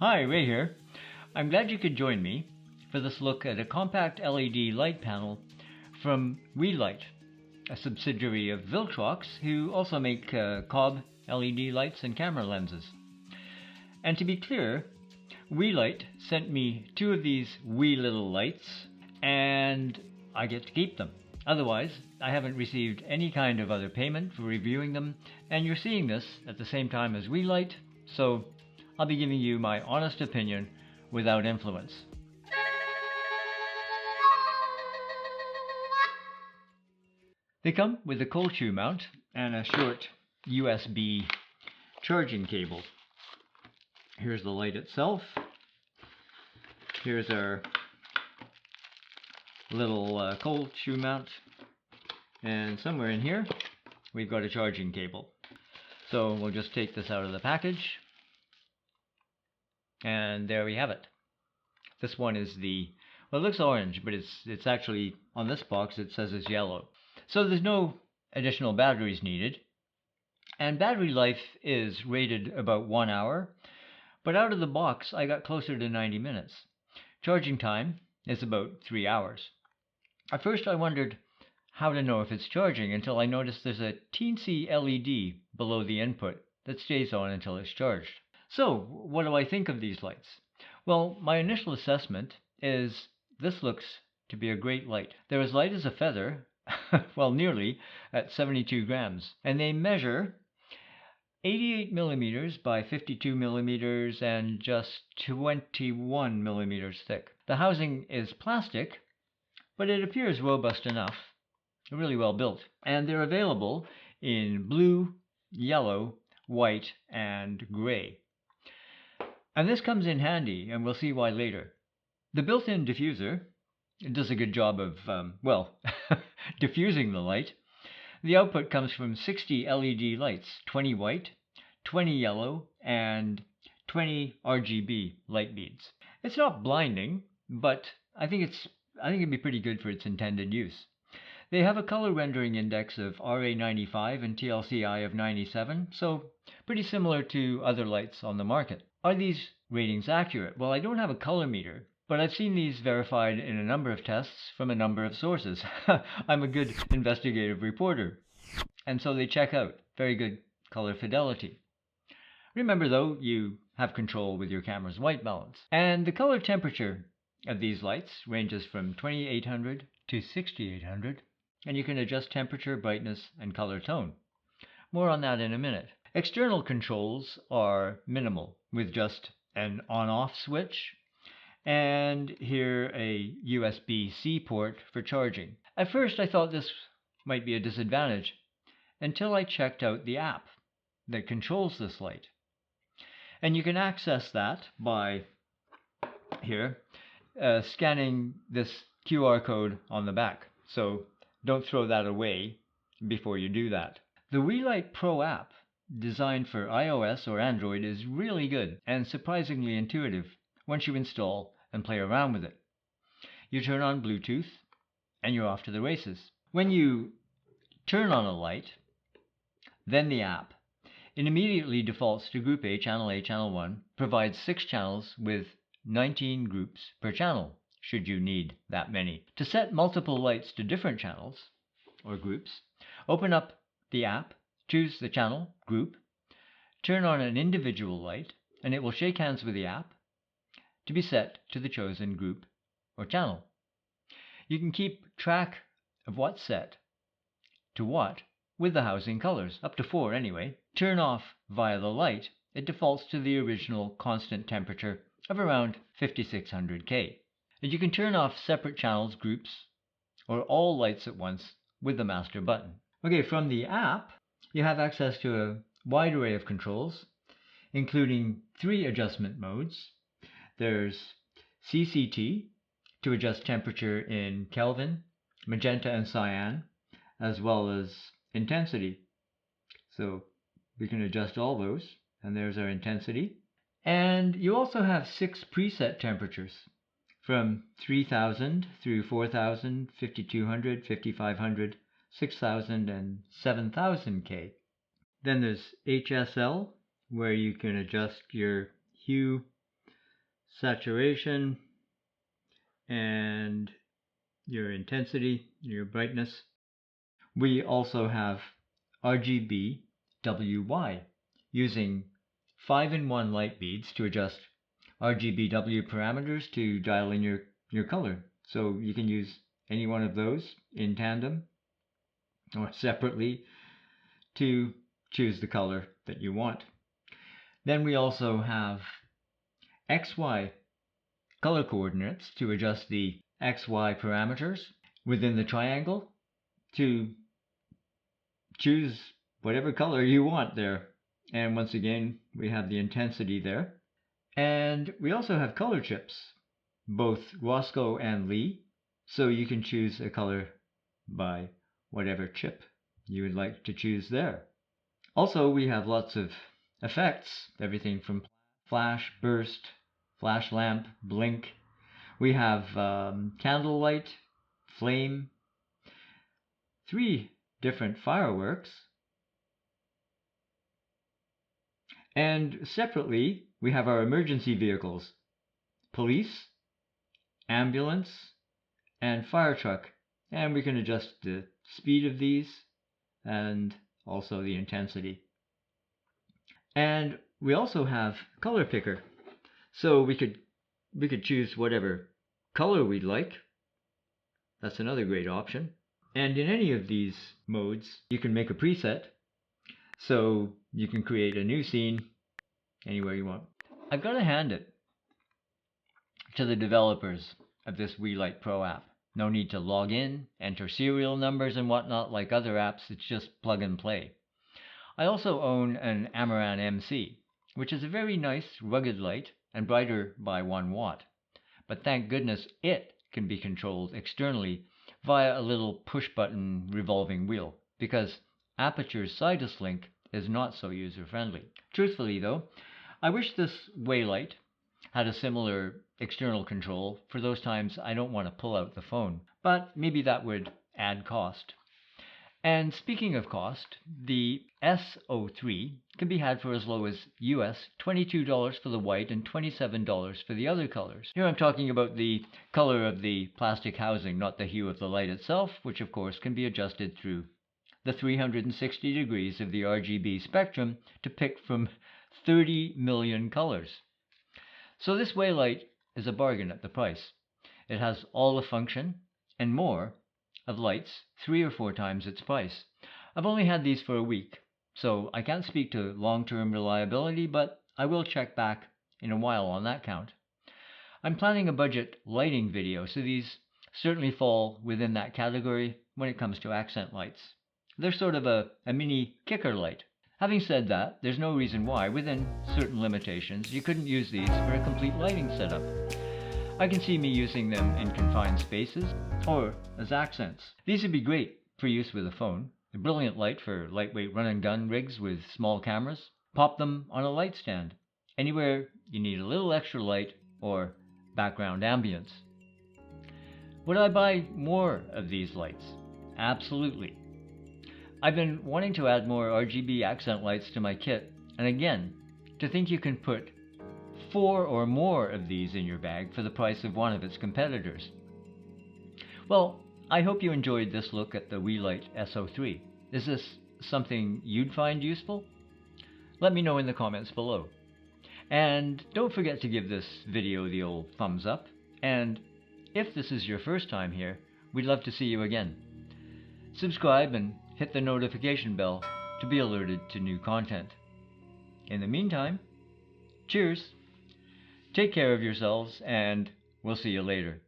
Hi, Ray here. I'm glad you could join me for this look at a compact LED light panel from Weeylite, a subsidiary of Viltrox, who also make Cobb LED lights and camera lenses. And to be clear, Weeylite sent me two of these wee little lights, and I get to keep them. Otherwise, I haven't received any kind of other payment for reviewing them, and you're seeing this at the same time as Weeylite, so I'll be giving you my honest opinion without influence. They come with a cold shoe mount and a short USB charging cable. Here's the light itself. Here's our little cold shoe mount, and somewhere in here we've got a charging cable. So we'll just take this out of the package, and there we have it. This one is well, it looks orange, but it's actually, on this box it says it's yellow. So there's no additional batteries needed, and battery life is rated about 1 hour, but out of the box I got closer to 90 minutes. Charging time is about 3 hours. At first I wondered how to know if it's charging until I noticed there's a teensy LED below the input that stays on until it's charged. So what do I think of these lights? Well, my initial assessment is this looks to be a great light. They're as light as a feather, well, nearly, at 72 grams, and they measure 88 millimeters by 52 millimeters and just 21 millimeters thick. The housing is plastic, but it appears robust enough, really well built, and they're available in blue, yellow, white, and gray. And this comes in handy, and we'll see why later. The built-in diffuser does a good job of, diffusing the light. The output comes from 60 LED lights, 20 white, 20 yellow, and 20 RGB light beads. It's not blinding, but I think it'd be pretty good for its intended use. They have a color rendering index of RA95 and TLCI of 97, so pretty similar to other lights on the market. Are these ratings accurate? Well, I don't have a color meter, but I've seen these verified in a number of tests from a number of sources. I'm a good investigative reporter, and so they check out. Very good color fidelity. Remember though, you have control with your camera's white balance. And the color temperature of these lights ranges from 2800 to 6800, and you can adjust temperature, brightness, and color tone. More on that in a minute. External controls are minimal, with just an on-off switch, and here a USB-C port for charging. At first I thought this might be a disadvantage, until I checked out the app that controls this light. And you can access that by scanning this QR code on the back. So don't throw that away before you do that. The Weeylite Pro app, designed for iOS or Android, is really good and surprisingly intuitive once you install and play around with it. You turn on Bluetooth and you're off to the races. When you turn on a light, then the app, it immediately defaults to Group A, Channel 1, provides 6 channels with 19 groups per channel, should you need that many. To set multiple lights to different channels or groups, open up the app, choose the channel, group, turn on an individual light, and it will shake hands with the app to be set to the chosen group or channel. You can keep track of what's set to what with the housing colors, up to 4 anyway. Turn off via the light, it defaults to the original constant temperature of around 5600 K. And you can turn off separate channels, groups, or all lights at once with the master button. Okay, from the app, you have access to a wide array of controls, including 3 adjustment modes. There's CCT to adjust temperature in Kelvin, magenta, and cyan, as well as intensity. So we can adjust all those, and there's our intensity. And you also have 6 preset temperatures from 3000 through 4000, 5200, 5500, 6000, and 7000 K. Then there's HSL, where you can adjust your hue, saturation, and your intensity, your brightness. We also have RGB WY, using 5-in-1 light beads to adjust RGBW parameters to dial in your color. So you can use any one of those in tandem or separately to choose the color that you want. Then we also have XY color coordinates to adjust the XY parameters within the triangle to choose whatever color you want there. And once again, we have the intensity there. And we also have color chips, both Roscoe and Lee, so you can choose a color by whatever chip you would like to choose there. Also, we have lots of effects, everything from flash, burst, flash lamp, blink. We have candlelight, flame, 3 different fireworks, and separately we have our emergency vehicles: police, ambulance, and fire truck. And we can adjust the speed of these and also the intensity. And we also have color picker, so we could choose whatever color we'd like. That's another great option. And in any of these modes, you can make a preset, so you can create a new scene anywhere you want. I've got to hand it to the developers of this Weeylite Pro app. No need to log in, enter serial numbers and whatnot like other apps, it's just plug and play. I also own an Amaran MC, which is a very nice rugged light and brighter by 1 watt. But thank goodness it can be controlled externally via a little push button revolving wheel, because Aperture's Sidus Link is not so user friendly. Truthfully though, I wish this Weeylite had a similar external control for those times I don't want to pull out the phone, but maybe that would add cost. And speaking of cost, the S03 can be had for as low as US $22 for the white and $27 for the other colors. Here I'm talking about the color of the plastic housing, not the hue of the light itself, which of course can be adjusted through the 360 degrees of the RGB spectrum to pick from 30 million colors. So this Weeylite is a bargain at the price. It has all the function and more of lights 3 or 4 times its price. I've only had these for a week, so I can't speak to long-term reliability, but I will check back in a while on that count. I'm planning a budget lighting video, so these certainly fall within that category when it comes to accent lights. They're sort of a mini kicker light. Having said that, there's no reason why, within certain limitations, you couldn't use these for a complete lighting setup. I can see me using them in confined spaces or as accents. These would be great for use with a phone. A brilliant light for lightweight run and gun rigs with small cameras. Pop them on a light stand, anywhere you need a little extra light or background ambience. Would I buy more of these lights? Absolutely. I've been wanting to add more RGB accent lights to my kit, and again, to think you can put 4 or more of these in your bag for the price of one of its competitors. Well, I hope you enjoyed this look at the Weeylite S03. Is this something you'd find useful? Let me know in the comments below. And don't forget to give this video the old thumbs up. And if this is your first time here, we'd love to see you again. Subscribe and hit the notification bell to be alerted to new content. In the meantime, cheers! Take care of yourselves, and we'll see you later.